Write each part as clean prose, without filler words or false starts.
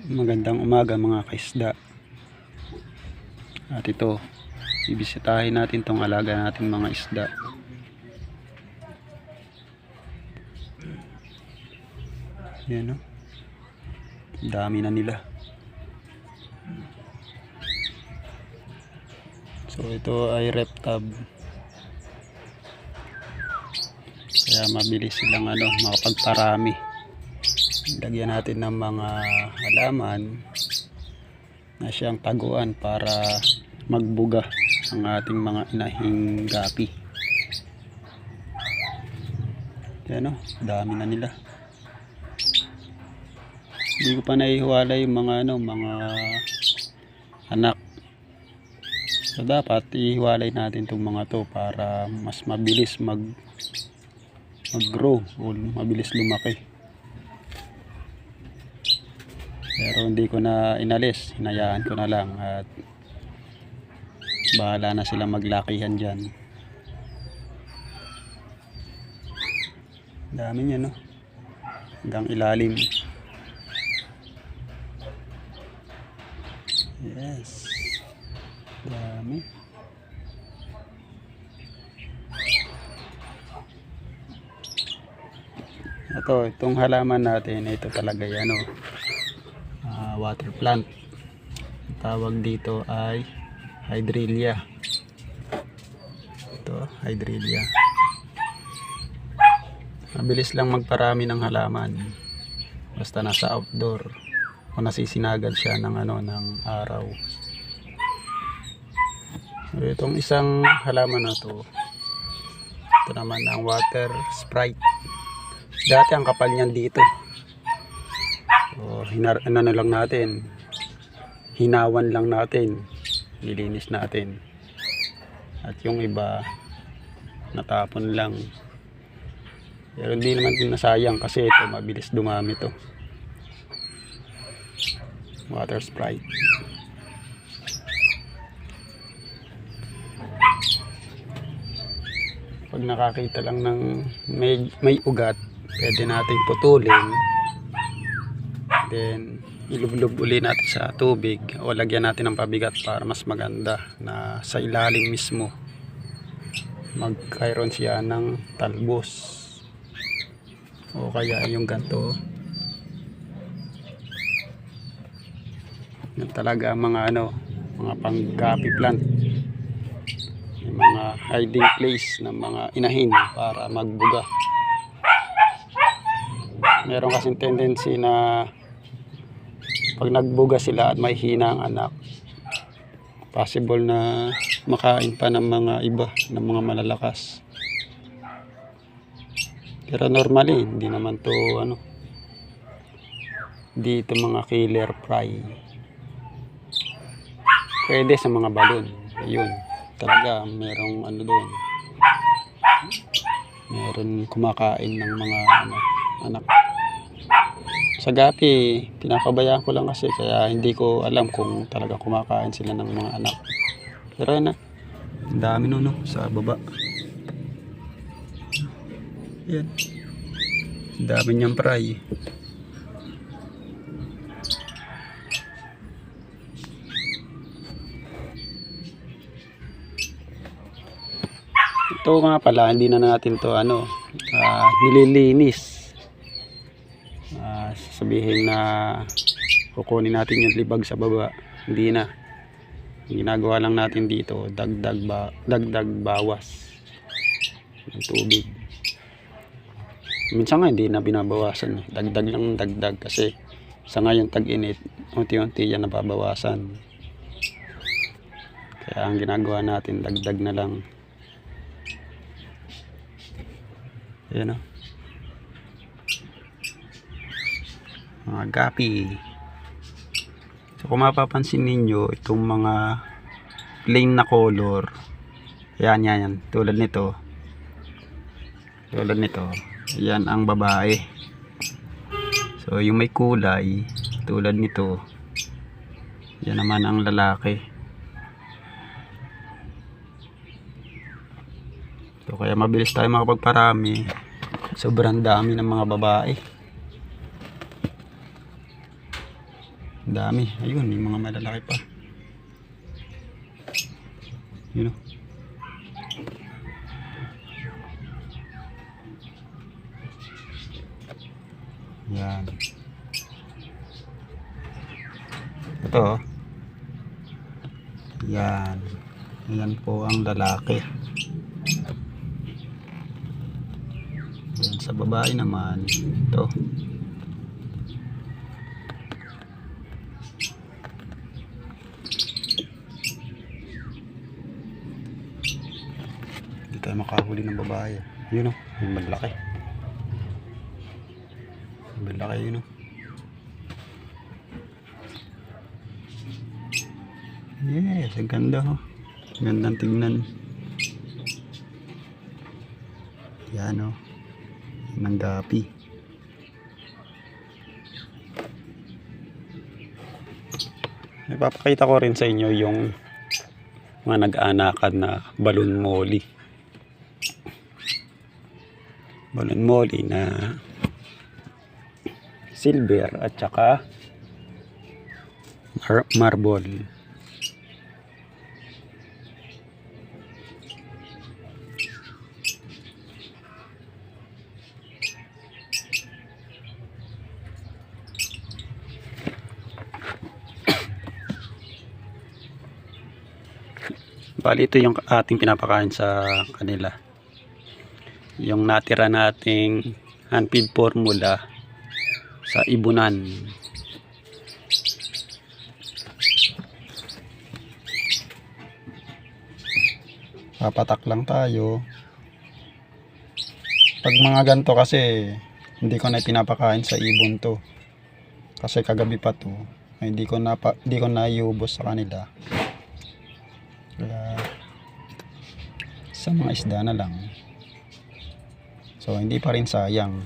Magandang umaga mga kaisda. At ito, bibisitahin natin tong alaga natin mga isda. Yan o. Dami na nila. So ito ay reptab. Kaya mabilis silang makapagparami. Lagyan natin ng mga halaman na siyang taguan para magbuga ang ating mga inahing gapi. Yan o, dami na nila. Hindi ko pa naihiwala yung mga mga anak. So dapat ihiwalay natin itong mga to para mas mabilis mag-grow o mabilis lumaki. Pero hindi ko na inalis, hinayaan ko na lang at bahala na sila maglakihan dyan. Dami niya no, hanggang ilalim. Yes, dami. Itong halaman natin, ito talaga yan water plant. Ang tawag dito ay hydrelia. Ito, hydrelia. Mabilis lang magparami ng halaman basta nasa outdoor o nasisinagad siya ng ng araw. So, itong isang halaman na to, ito naman ang water sprite. Dati ang kapal niyan dito. So, lang natin, hinawan lang natin, nilinis natin, at yung iba natapon lang. Pero hindi naman din nasayang kasi ito mabilis dumami to. Water sprite. Pag nakakita lang ng may ugat, pwede nating putulin, then ilublob uli natin sa tubig o lagyan natin ng pabigat para mas maganda na sa ilalim mismo magkairon siya ng talbos o kaya yung ganto. Yan talaga ang mga mga pang-gapi plant, yung mga hiding place ng mga inahin para magbuga. Meron kasing tendency na pag nagbuga sila at may hina ang anak, possible na makain pa ng mga iba, ng mga malalakas. Pero normally hindi naman to dito mga killer fry. Pwede sa mga balon. Ayun, talaga merong doon. Meron kumakain ng mga anak. Sa gapi, pinapabayaan ko lang kasi kaya hindi ko alam kung talaga kumakain sila ng mga anak. Pero yan ang dami sa baba. Yan. Ang dami niyang fry. Ito nga pala, hindi na natin to nililinis. Sabihin na kukunin natin yung libag sa baba, hindi na. Ang ginagawa lang natin dito, dagdag bawas ng tubig. Minsan nga hindi na binabawasan, dagdag lang dagdag kasi sa ngayon tag-init, unti-unti yan nababawasan. Kaya ang ginagawa natin, dagdag na lang. Ayan mga gapi. So kung mapapansin ninyo, itong mga plain na color, yan, tulad nito, yan ang babae. So yung may kulay tulad nito, yan naman ang lalaki. So kaya mabilis tayo makapagparami, sobrang dami ng mga babae. Ang dami. Ayun, may mga malalaki pa. Yun o. Yan. Ito o. Yan. Yan po ang lalaki. Yan sa babae naman. Ito. Hindi tayo makahuli ng babae. Yun o. Yung malaki. Malaki yun o. Yes, ang ganda ho. Gandang tignan. Yan o. Yan ang gapi. Ipapakita ko rin sa inyo yung mga nag-aanakan na balon molly. Balon molly na silver at saka marble. Bali ito yung ating pinapakain sa kanila. Yung natira nating hand-feed formula sa ibunan. Papatak lang tayo. Pag mga ganito kasi hindi ko na pinapakain sa ibon to. Kasi kagabi pa to. Ay, hindi ko na iubos sa kanila. Kaya sa mga isda na lang. So hindi pa rin sayang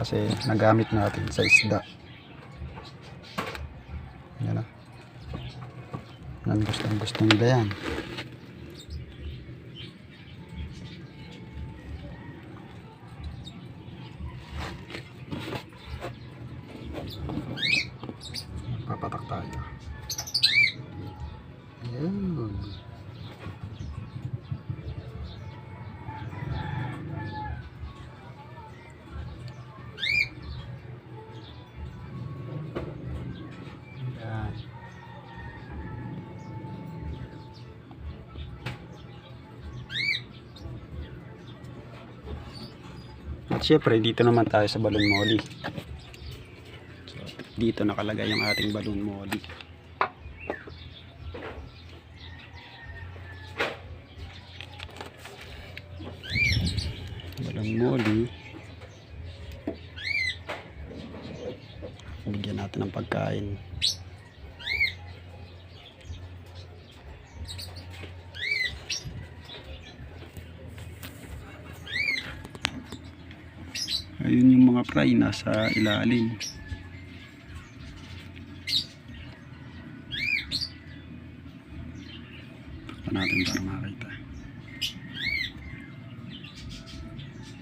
kasi nagamit natin sa isda. Yan na. Ang gusto nila yan. Papatak tayo. Ayun. At syempre dito naman tayo sa balon molly. So, dito nakalagay yung ating balon molly. Balon molly. Bigyan natin ng pagkain. Ayun yung mga fry nasa ilalim. Takpan natin para makita.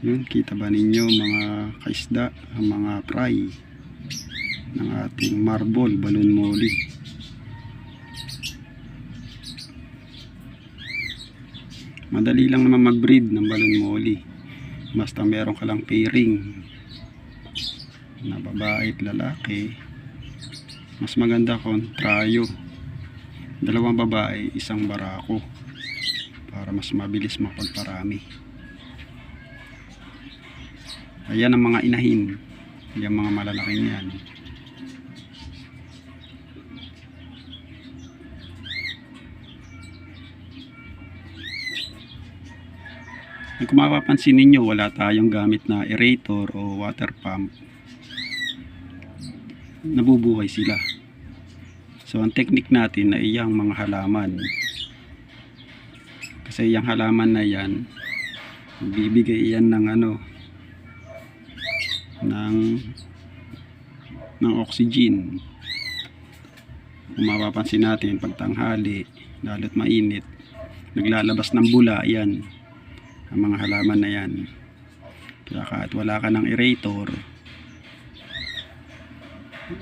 Yun, kita ba ninyo mga kaisda, ang mga fry ng ating marble balon molly. Madali lang naman mag-breed ng balon molly. Basta meron ka lang pairing na babae at lalaki. Mas maganda kung trayo, 2 babae, 1 barako, para mas mabilis mapagparami. Ayan ang mga inahin, yung mga malalaki niyan. Kung mapapansin ninyo, wala tayong gamit na aerator o water pump. Nabubuhay sila. So ang technique natin ay yung mga halaman. Kasi yung halaman na yan, bibigay yan ng ng oxygen. Kung mapapansin natin, pag tanghali, lalo't mainit, naglalabas ng bula yan. Ang mga halaman na yan. Kaya kahit wala ka ng aerator,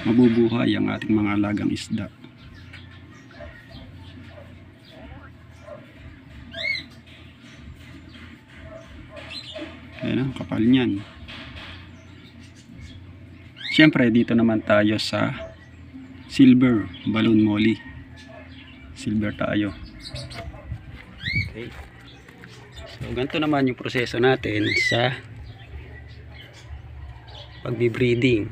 mabubuhay ang ating mga alagang isda. Ayan ang kapal niyan. Siyempre dito naman tayo sa silver balloon molly. Silver tayo. Okay. So ganito naman yung proseso natin sa pagbi-breeding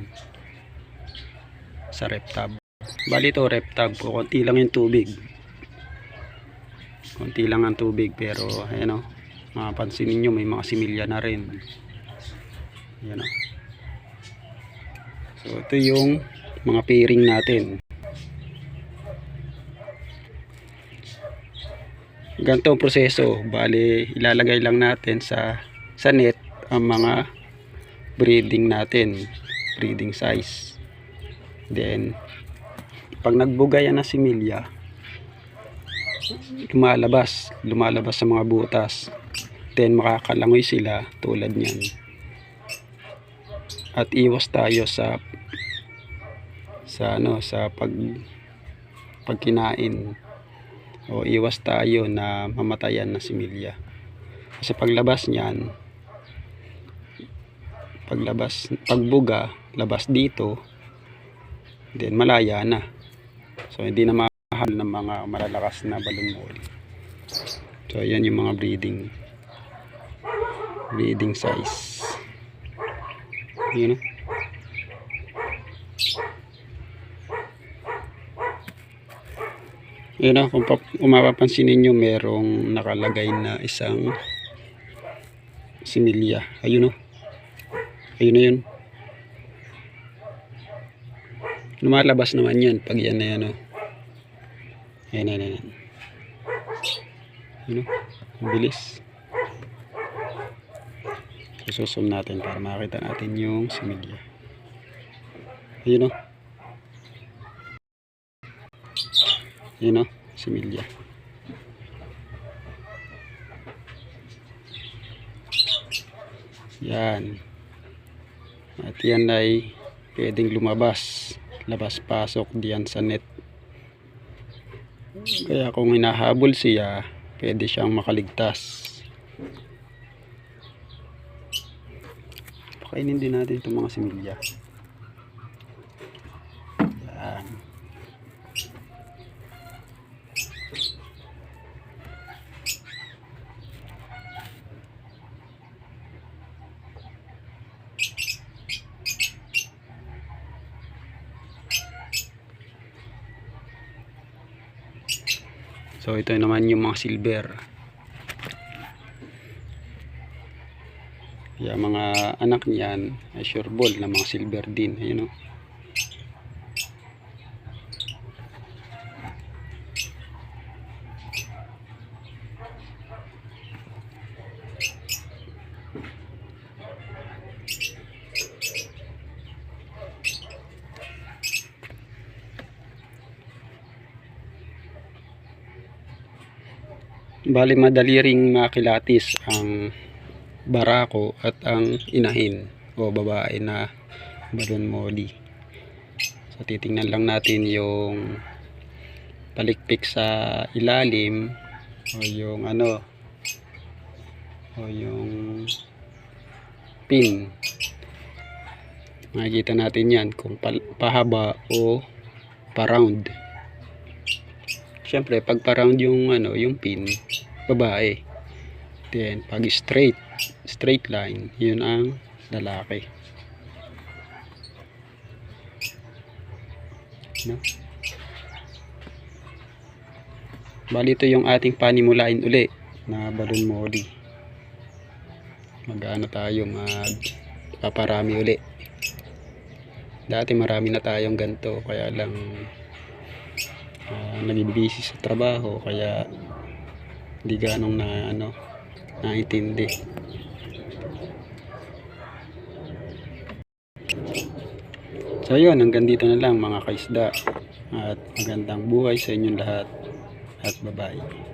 sa reptab. Bali ito reptab po, konti lang yung tubig. Konti lang ang tubig pero ayan o, mapapansin niyo may mga similya na rin. Ayan o. So ito yung mga pairing natin. Ganito ang proseso. Bali ilalagay lang natin sa net ang mga breeding natin, breeding size. Then pag nagbugay na similya, lumalabas sa mga butas. Then makakalangoy sila tulad niyan. At iwas tayo sa pagkinain, o iwas tayo na mamatayan na similya. Kasi paglabas niyan, pagbuga, labas dito, then malaya na. So hindi na mahal ng mga malalakas na balloon molly. So ayan yung mga breeding size. You know? Yun na, kung mapapansin ninyo, merong nakalagay na isang similya. Ayun o. Ayun na yun. Lumalabas naman yan pag yan na yan o. Ayan. Yun o. Ang bilis. Isusum natin para makita natin yung similya. Ayun o. Yun o, similya. Yan. At yan ay pwedeng lumabas, labas-pasok diyan sa net. Kaya kung hinahabol siya, pwede siyang makaligtas. Pakainin din natin itong mga similya. Yan. So ito naman yung mga silver. Kaya mga anak niyan ay sure ball na mga silver din. Ayun o. Bali madali ring makilatis ang barako at ang inahin o babae na balloon molly. So titingnan lang natin yung palikpik sa ilalim o yung yung pin. Makikita natin yan kung pahaba o pa-round. Siyempre pag pa-round yung yung pin, babae. Then pag straight line, yun ang lalaki. No? Bali ito yung ating panimulain uli na balloon molly. Tayo magpaparami uli. Dati marami na tayong ganito, kaya lang naging-busy sa trabaho, kaya hindi ganong naintindi. So yun, hanggang dito na lang mga kaisda, at magandang buhay sa inyong lahat, at bye-bye.